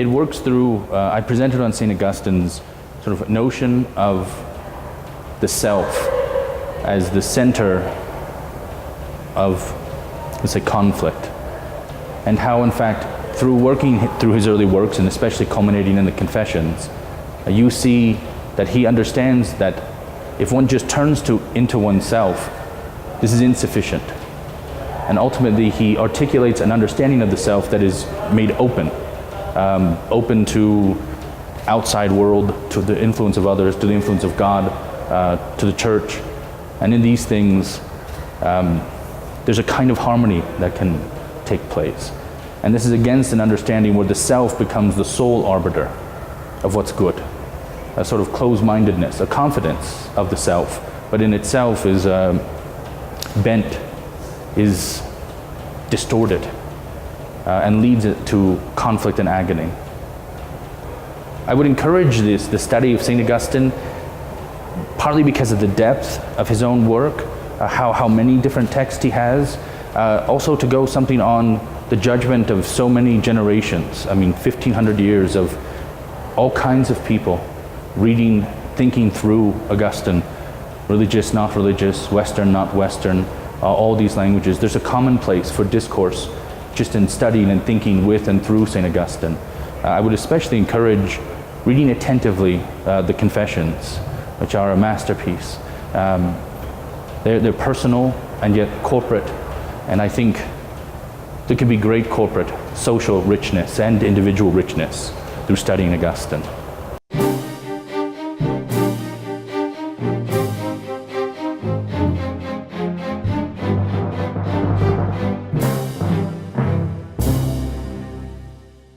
it works through, I presented on St. Augustine's sort of notion of the self as the center of, let's say, conflict, and how in fact through working through his early works, and especially culminating in the Confessions, you see that he understands that if one just turns into oneself, this is insufficient. And ultimately he articulates an understanding of the self that is made open, open to outside world, to the influence of others, to the influence of God, to the church. And in these things, there's a kind of harmony that can take place. And this is against an understanding where the self becomes the sole arbiter of what's good. A sort of closed-mindedness, a confidence of the self, but in itself is bent, is distorted, and leads it to conflict and agony. I would encourage the study of St. Augustine, partly because of the depth of his own work, how many different texts he has, also to go something on the judgment of so many generations. I mean, 1,500 years of all kinds of people reading, thinking through Augustine, religious, not religious, Western, not Western, all these languages. There's a common place for discourse just in studying and thinking with and through St. Augustine. I would especially encourage reading attentively the Confessions, which are a masterpiece. They're personal and yet corporate, and I think there can be great corporate social richness and individual richness through studying Augustine.